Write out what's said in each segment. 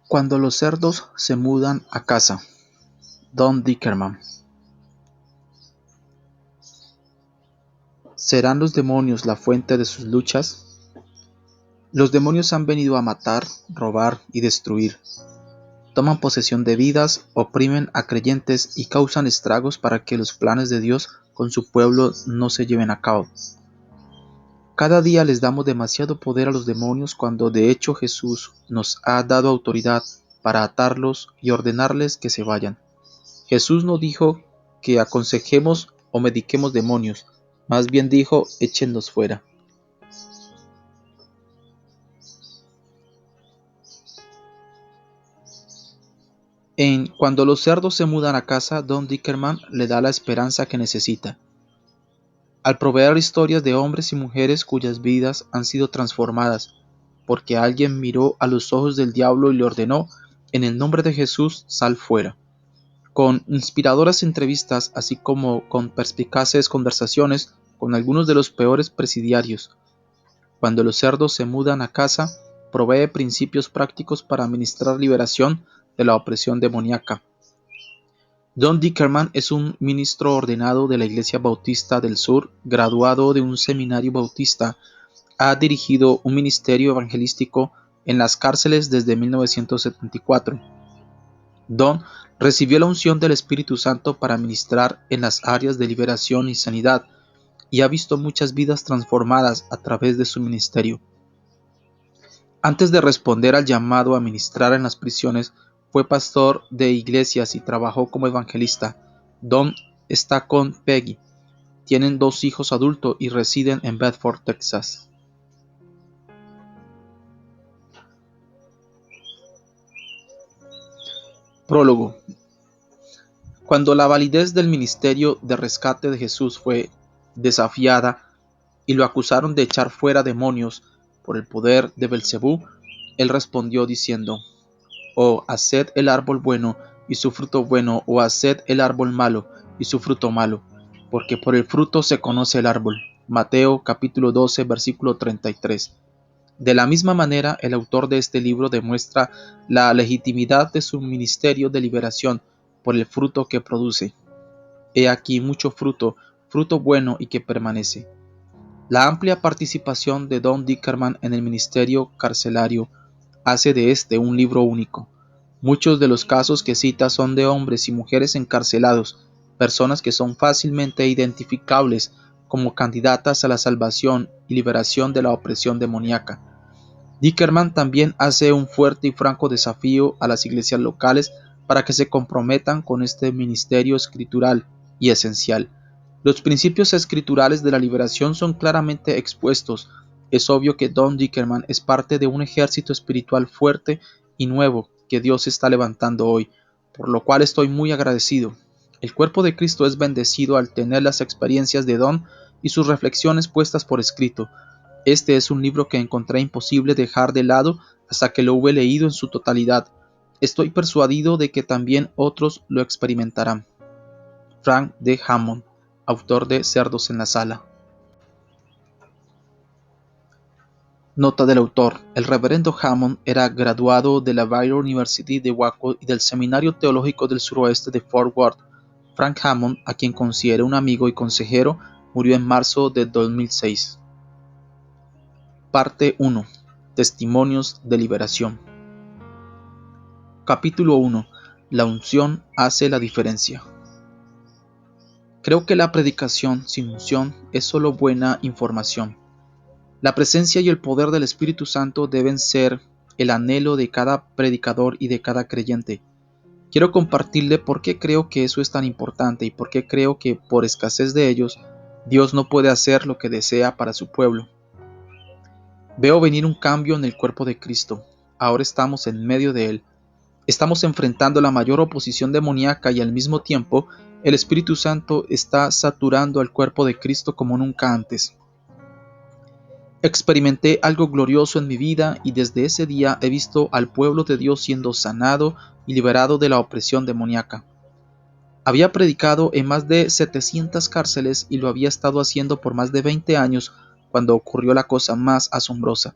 Cuando los cerdos se mudan a casa. Don Dickerman. ¿Serán los demonios la fuente de sus luchas? Los demonios han venido a matar, robar y destruir. Toman posesión de vidas, oprimen a creyentes y causan estragos para que los planes de Dios con su pueblo no se lleven a cabo. Cada día les damos demasiado poder a los demonios cuando de hecho Jesús nos ha dado autoridad para atarlos y ordenarles que se vayan. Jesús no dijo que aconsejemos o mediquemos demonios, más bien dijo, échenlos fuera. En Cuando los cerdos se mudan a casa, Don Dickerman le da la esperanza que necesita. Al proveer historias de hombres y mujeres cuyas vidas han sido transformadas, porque alguien miró a los ojos del diablo y le ordenó, en el nombre de Jesús, sal fuera. Con inspiradoras entrevistas, así como con perspicaces conversaciones con algunos de los peores presidiarios. Cuando los cerdos se mudan a casa, provee principios prácticos para administrar liberación de la opresión demoníaca. Don Dickerman es un ministro ordenado de la Iglesia Bautista del Sur, graduado de un seminario bautista. Ha dirigido un ministerio evangelístico en las cárceles desde 1974. Don recibió la unción del Espíritu Santo para ministrar en las áreas de liberación y sanidad, y ha visto muchas vidas transformadas a través de su ministerio. Antes de responder al llamado a ministrar en las prisiones, fue pastor de iglesias y trabajó como evangelista. Don está con Peggy. Tienen 2 hijos adultos y residen en Bedford, Texas. Prólogo. Cuando la validez del ministerio de rescate de Jesús fue desafiada y lo acusaron de echar fuera demonios por el poder de Belcebú, él respondió diciendo: o haced el árbol bueno y su fruto bueno, o haced el árbol malo y su fruto malo, porque por el fruto se conoce el árbol. Mateo capítulo 12, versículo 33. De la misma manera, el autor de este libro demuestra la legitimidad de su ministerio de liberación por el fruto que produce. He aquí mucho fruto, fruto bueno y que permanece. La amplia participación de Don Dickerman en el ministerio carcelario hace de este un libro único. Muchos de los casos que cita son de hombres y mujeres encarcelados, personas que son fácilmente identificables como candidatas a la salvación y liberación de la opresión demoníaca. Dickerman también hace un fuerte y franco desafío a las iglesias locales para que se comprometan con este ministerio escritural y esencial. Los principios escriturales de la liberación son claramente expuestos. Es obvio que Don Dickerman es parte de un ejército espiritual fuerte y nuevo que Dios está levantando hoy, por lo cual estoy muy agradecido. El cuerpo de Cristo es bendecido al tener las experiencias de Don y sus reflexiones puestas por escrito. Este es un libro que encontré imposible dejar de lado hasta que lo hube leído en su totalidad. Estoy persuadido de que también otros lo experimentarán. Frank D. Hammond, autor de Cerdos en la Sala. Nota del autor. El reverendo Hammond era graduado de la Baylor University de Waco y del Seminario Teológico del Suroeste de Fort Worth. Frank Hammond, a quien considero un amigo y consejero, murió en marzo de 2006. Parte 1. Testimonios de liberación. Capítulo 1. La unción hace la diferencia. Creo que la predicación sin unción es solo buena información. La presencia y el poder del Espíritu Santo deben ser el anhelo de cada predicador y de cada creyente. Quiero compartirle por qué creo que eso es tan importante y por qué creo que por escasez de ellos, Dios no puede hacer lo que desea para su pueblo. Veo venir un cambio en el cuerpo de Cristo. Ahora estamos en medio de él. Estamos enfrentando la mayor oposición demoníaca y al mismo tiempo el Espíritu Santo está saturando al cuerpo de Cristo como nunca antes. Experimenté algo glorioso en mi vida y desde ese día he visto al pueblo de Dios siendo sanado y liberado de la opresión demoníaca. Había predicado en más de 700 cárceles y lo había estado haciendo por más de 20 años cuando ocurrió la cosa más asombrosa.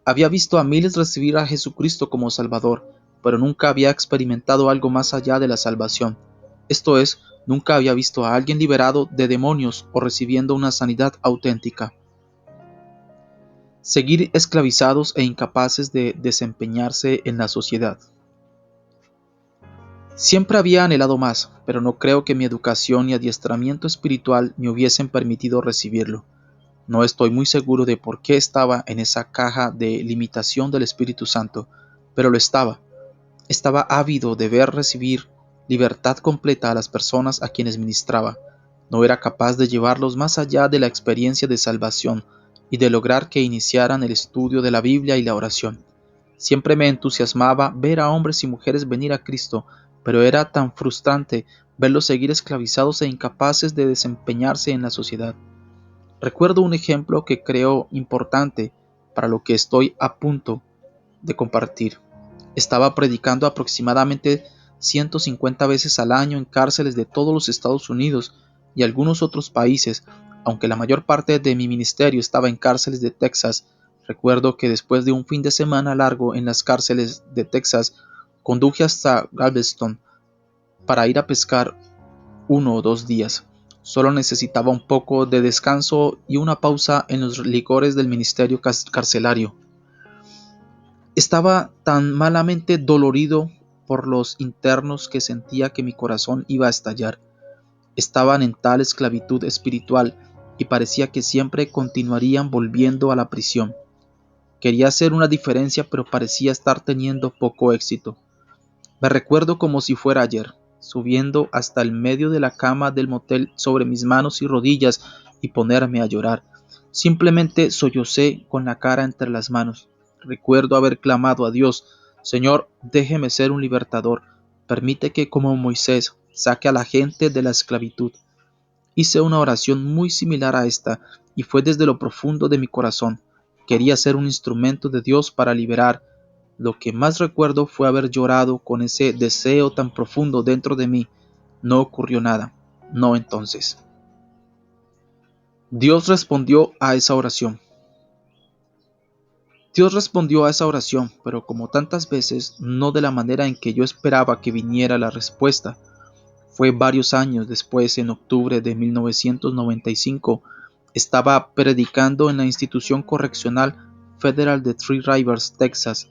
Había visto a miles recibir a Jesucristo como Salvador, pero nunca había experimentado algo más allá de la salvación. Esto es, nunca había visto a alguien liberado de demonios o recibiendo una sanidad auténtica. Seguir esclavizados e incapaces de desempeñarse en la sociedad. Siempre había anhelado más, pero no creo que mi educación y adiestramiento espiritual me hubiesen permitido recibirlo. No estoy muy seguro de por qué estaba en esa caja de limitación del Espíritu Santo, pero lo estaba. Estaba ávido de ver recibir libertad completa a las personas a quienes ministraba. No era capaz de llevarlos más allá de la experiencia de salvación y de lograr que iniciaran el estudio de la Biblia y la oración. Siempre me entusiasmaba ver a hombres y mujeres venir a Cristo, pero era tan frustrante verlos seguir esclavizados e incapaces de desempeñarse en la sociedad. Recuerdo un ejemplo que creo importante para lo que estoy a punto de compartir. Estaba predicando aproximadamente 150 veces al año en cárceles de todos los Estados Unidos y algunos otros países, aunque la mayor parte de mi ministerio estaba en cárceles de Texas. Recuerdo que después de un fin de semana largo en las cárceles de Texas, conduje hasta Galveston para ir a pescar 1 o 2 días. Solo necesitaba un poco de descanso y una pausa en los licores del ministerio carcelario. Estaba tan malamente dolorido por los internos que sentía que mi corazón iba a estallar. Estaban en tal esclavitud espiritual y parecía que siempre continuarían volviendo a la prisión. Quería hacer una diferencia, pero parecía estar teniendo poco éxito. Me recuerdo como si fuera ayer, subiendo hasta el medio de la cama del motel sobre mis manos y rodillas y ponerme a llorar. Simplemente sollocé con la cara entre las manos. Recuerdo haber clamado a Dios: Señor, déjeme ser un libertador. Permite que, como Moisés, saque a la gente de la esclavitud. Hice una oración muy similar a esta, y fue desde lo profundo de mi corazón. Quería ser un instrumento de Dios para liberar. Lo que más recuerdo fue haber llorado con ese deseo tan profundo dentro de mí. No ocurrió nada. No entonces. Dios respondió a esa oración. Dios respondió a esa oración, pero como tantas veces, no de la manera en que yo esperaba que viniera la respuesta. Fue varios años después, en octubre de 1995, estaba predicando en la institución correccional federal de Three Rivers, Texas.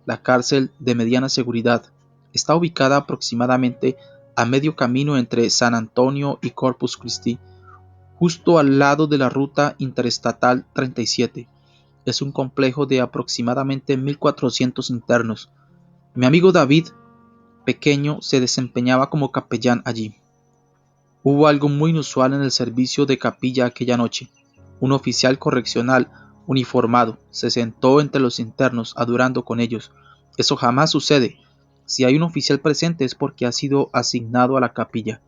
La cárcel de mediana seguridad está ubicada aproximadamente a medio camino entre San Antonio y Corpus Christi, justo al lado de la ruta interestatal 37. Es un complejo de aproximadamente 1,400 internos. Mi amigo David, pequeño, se desempeñaba como capellán allí. Hubo algo muy inusual en el servicio de capilla aquella noche. Un oficial correccional uniformado se sentó entre los internos adorando con ellos. Eso jamás sucede. Si hay un oficial presente es porque ha sido asignado a la capilla.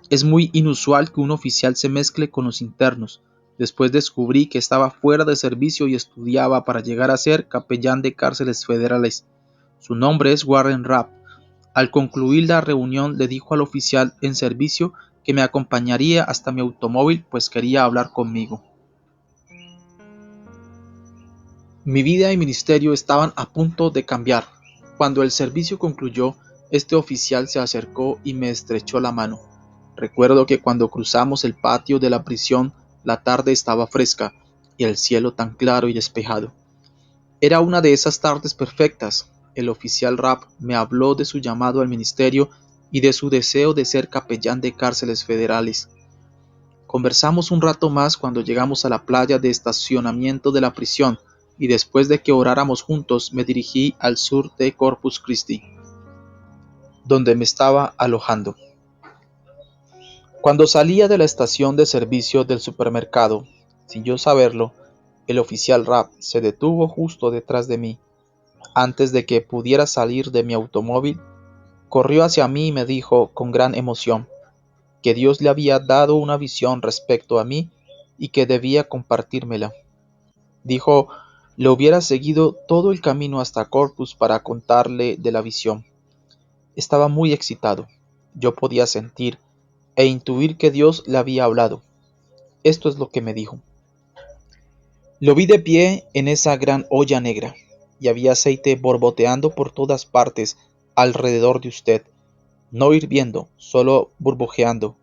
Es muy inusual que un oficial se mezcle con los internos. Después descubrí que estaba fuera de servicio y estudiaba para llegar a ser capellán de cárceles federales. Su nombre es Warren Rapp. Al concluir la reunión le dijo al oficial en servicio que me acompañaría hasta mi automóvil, pues quería hablar conmigo. Mi vida y ministerio estaban a punto de cambiar. Cuando el servicio concluyó, este oficial se acercó y me estrechó la mano. Recuerdo que cuando cruzamos el patio de la prisión, la tarde estaba fresca y el cielo tan claro y despejado. Era una de esas tardes perfectas. El oficial Rapp me habló de su llamado al ministerio y de su deseo de ser capellán de cárceles federales. Conversamos un rato más cuando llegamos a la playa de estacionamiento de la prisión, y después de que oráramos juntos me dirigí al sur de Corpus Christi, donde me estaba alojando. Cuando salía de la estación de servicio del supermercado, sin yo saberlo, el oficial Rapp se detuvo justo detrás de mí. Antes de que pudiera salir de mi automóvil, corrió hacia mí y me dijo con gran emoción que Dios le había dado una visión respecto a mí y que debía compartírmela. Dijo, le hubiera seguido todo el camino hasta Corpus para contarle de la visión. Estaba muy excitado. Yo podía sentir e intuir que Dios le había hablado. Esto es lo que me dijo. Lo vi de pie en esa gran olla negra, y había aceite borboteando por todas partes alrededor de usted, no hirviendo, solo burbujeando.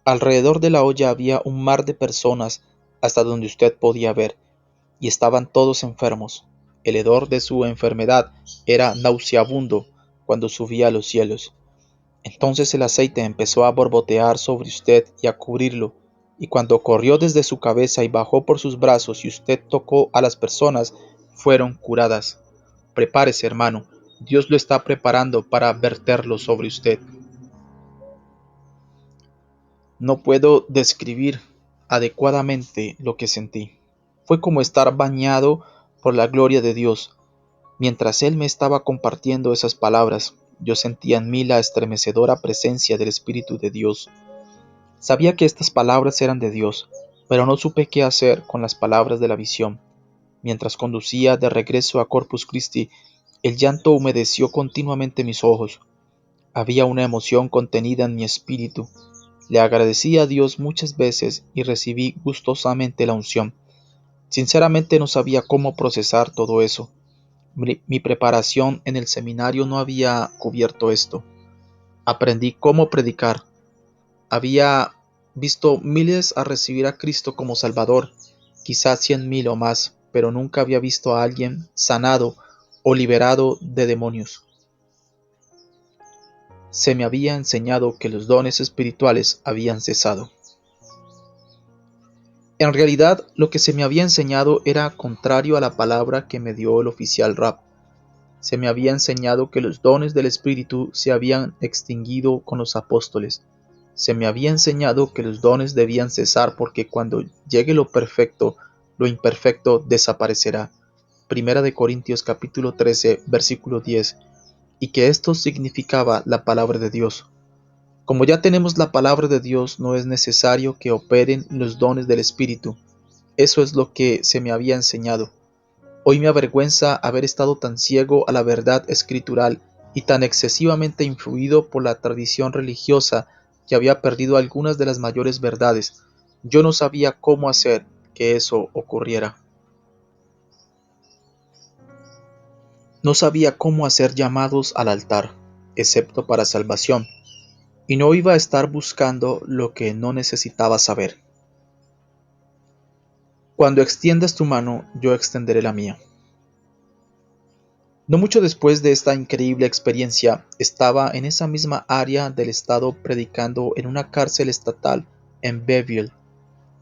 Alrededor de la olla había un mar de personas hasta donde usted podía ver, y estaban todos enfermos. El hedor de su enfermedad era nauseabundo cuando subía a los cielos. Entonces el aceite empezó a borbotear sobre usted y a cubrirlo, y cuando corrió desde su cabeza y bajó por sus brazos y usted tocó a las personas, fueron curadas. Prepárese, hermano, Dios lo está preparando para verterlo sobre usted. No puedo describir adecuadamente lo que sentí. Fue como estar bañado por la gloria de Dios. Mientras Él me estaba compartiendo esas palabras, yo sentía en mí la estremecedora presencia del Espíritu de Dios. Sabía que estas palabras eran de Dios, pero no supe qué hacer con las palabras de la visión. Mientras conducía de regreso a Corpus Christi, el llanto humedeció continuamente mis ojos. Había una emoción contenida en mi espíritu. Le agradecí a Dios muchas veces y recibí gustosamente la unción. Sinceramente no sabía cómo procesar todo eso. Mi preparación en el seminario no había cubierto esto. Aprendí cómo predicar. Había visto miles a recibir a Cristo como Salvador, quizás 100,000 o más, pero nunca había visto a alguien sanado o liberado de demonios. Se me había enseñado que los dones espirituales habían cesado. En realidad, lo que se me había enseñado era contrario a la palabra que me dio el oficial Rapp. Se me había enseñado que los dones del Espíritu se habían extinguido con los apóstoles. Se me había enseñado que los dones debían cesar porque cuando llegue lo perfecto, lo imperfecto desaparecerá. Primera de Corintios capítulo 13, versículo 10, y que esto significaba la palabra de Dios. Como ya tenemos la palabra de Dios, no es necesario que operen los dones del Espíritu. Eso es lo que se me había enseñado. Hoy me avergüenza haber estado tan ciego a la verdad escritural y tan excesivamente influido por la tradición religiosa que había perdido algunas de las mayores verdades. Yo no sabía cómo hacer que eso ocurriera. No sabía cómo hacer llamados al altar, excepto para salvación, y no iba a estar buscando lo que no necesitaba saber. Cuando extiendas tu mano, yo extenderé la mía. No mucho después de esta increíble experiencia, estaba en esa misma área del estado predicando en una cárcel estatal en Beeville.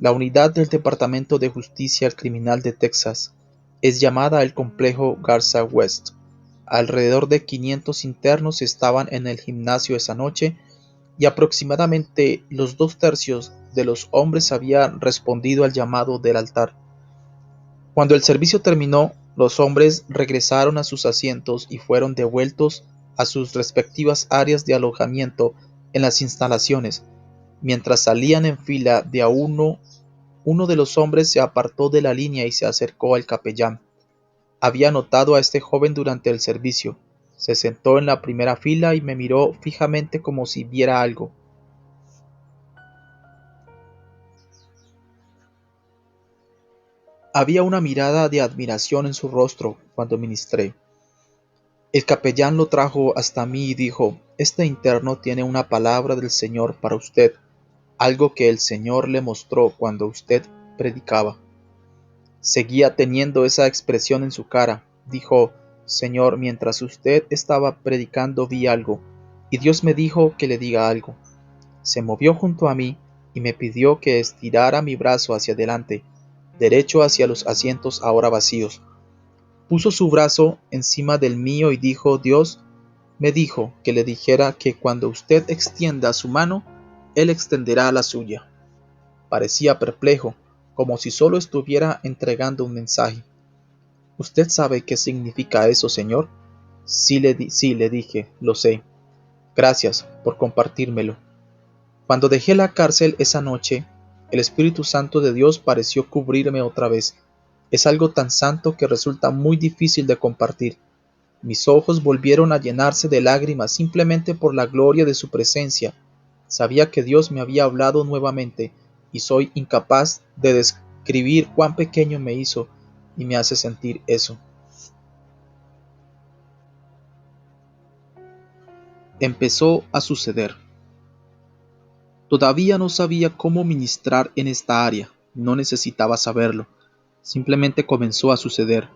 La unidad del Departamento de Justicia Criminal de Texas es llamada el Complejo Garza West. Alrededor de 500 internos estaban en el gimnasio esa noche y aproximadamente los 2/3 de los hombres habían respondido al llamado del altar. Cuando el servicio terminó, los hombres regresaron a sus asientos y fueron devueltos a sus respectivas áreas de alojamiento en las instalaciones. Mientras salían en fila de a uno, uno de los hombres se apartó de la línea y se acercó al capellán. Había notado a este joven durante el servicio. Se sentó en la primera fila y me miró fijamente como si viera algo. Había una mirada de admiración en su rostro cuando ministré. El capellán lo trajo hasta mí y dijo: «Este interno tiene una palabra del Señor para usted, algo que el Señor le mostró cuando usted predicaba». Seguía teniendo esa expresión en su cara. Dijo: «Señor, mientras usted estaba predicando vi algo, y Dios me dijo que le diga algo». Se movió junto a mí y me pidió que estirara mi brazo hacia adelante, derecho hacia los asientos ahora vacíos. Puso su brazo encima del mío y dijo: «Dios me dijo que le dijera que cuando usted extienda su mano, Él extenderá la suya». Parecía perplejo, como si solo estuviera entregando un mensaje. «¿Usted sabe qué significa eso, señor?». Sí, le dije, lo sé. Gracias por compartírmelo. Cuando dejé la cárcel esa noche, el Espíritu Santo de Dios pareció cubrirme otra vez. Es algo tan santo que resulta muy difícil de compartir. Mis ojos volvieron a llenarse de lágrimas simplemente por la gloria de su presencia. Sabía que Dios me había hablado nuevamente, y soy incapaz de describir cuán pequeño me hizo y me hace sentir eso. Empezó a suceder. Todavía no sabía cómo ministrar en esta área, no necesitaba saberlo, simplemente comenzó a suceder.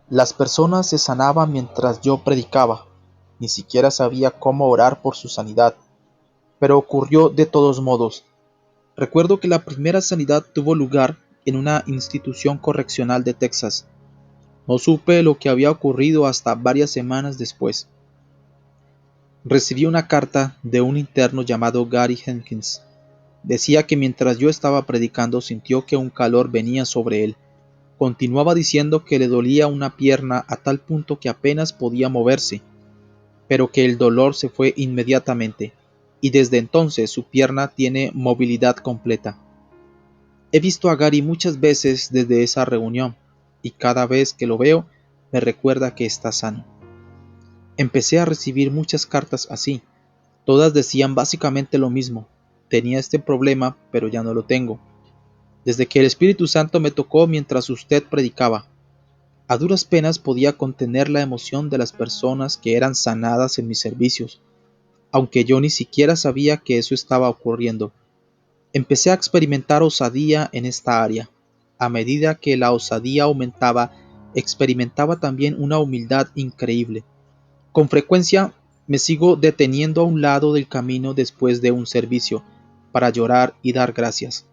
Las personas se sanaban mientras yo predicaba, ni siquiera sabía cómo orar por su sanidad, pero ocurrió de todos modos. Recuerdo que la primera sanidad tuvo lugar en una institución correccional de Texas. No supe lo que había ocurrido hasta varias semanas después. Recibí una carta de un interno llamado Gary Jenkins. Decía que mientras yo estaba predicando sintió que un calor venía sobre él. Continuaba diciendo que le dolía una pierna a tal punto que apenas podía moverse, pero que el dolor se fue inmediatamente, y desde entonces su pierna tiene movilidad completa. He visto a Gary muchas veces desde esa reunión, y cada vez que lo veo me recuerda que está sano. Empecé a recibir muchas cartas así. Todas decían básicamente lo mismo. Tenía este problema, pero ya no lo tengo. Desde que el Espíritu Santo me tocó mientras usted predicaba, a duras penas podía contener la emoción de las personas que eran sanadas en mis servicios, aunque yo ni siquiera sabía que eso estaba ocurriendo. Empecé a experimentar osadía en esta área. A medida que la osadía aumentaba, experimentaba también una humildad increíble. Con frecuencia me sigo deteniendo a un lado del camino después de un servicio, para llorar y dar gracias.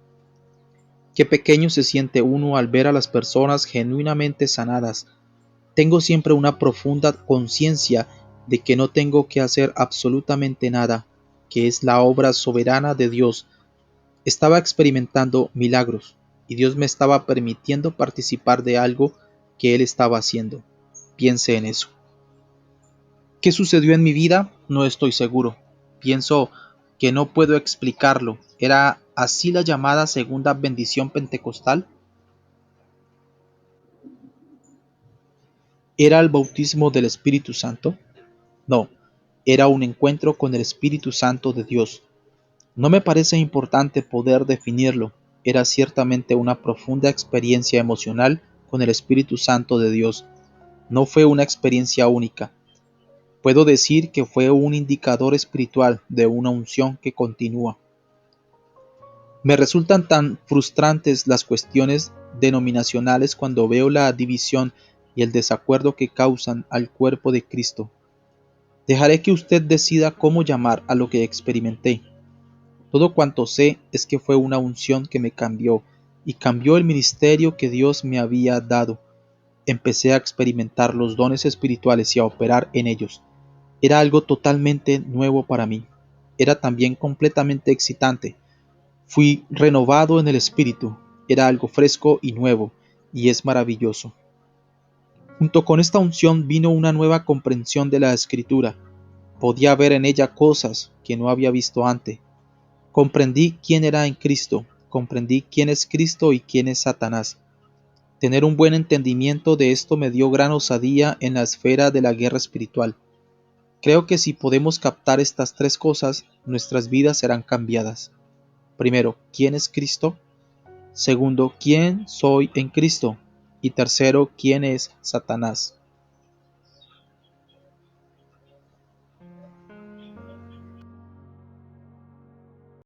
Qué pequeño se siente uno al ver a las personas genuinamente sanadas. Tengo siempre una profunda conciencia de que no tengo que hacer absolutamente nada, que es la obra soberana de Dios. Estaba experimentando milagros, y Dios me estaba permitiendo participar de algo que Él estaba haciendo. Piense en eso. ¿Qué sucedió en mi vida? No estoy seguro. Pienso que no puedo explicarlo. ¿Era así la llamada segunda bendición pentecostal? ¿Era el bautismo del Espíritu Santo? No, era un encuentro con el Espíritu Santo de Dios. No me parece importante poder definirlo. Era ciertamente una profunda experiencia emocional con el Espíritu Santo de Dios. No fue una experiencia única. Puedo decir que fue un indicador espiritual de una unción que continúa. Me resultan tan frustrantes las cuestiones denominacionales cuando veo la división y el desacuerdo que causan al cuerpo de Cristo. Dejaré que usted decida cómo llamar a lo que experimenté. Todo cuanto sé es que fue una unción que me cambió, y cambió el ministerio que Dios me había dado. Empecé a experimentar los dones espirituales y a operar en ellos. Era algo totalmente nuevo para mí. Era también completamente excitante. Fui renovado en el espíritu. Era algo fresco y nuevo, y es maravilloso. Junto con esta unción vino una nueva comprensión de la Escritura. Podía ver en ella cosas que no había visto antes. Comprendí quién era en Cristo, comprendí quién es Cristo y quién es Satanás. Tener un buen entendimiento de esto me dio gran osadía en la esfera de la guerra espiritual. Creo que si podemos captar estas tres cosas, nuestras vidas serán cambiadas. Primero, ¿quién es Cristo? Segundo, ¿quién soy en Cristo? Y tercero, ¿quién es Satanás?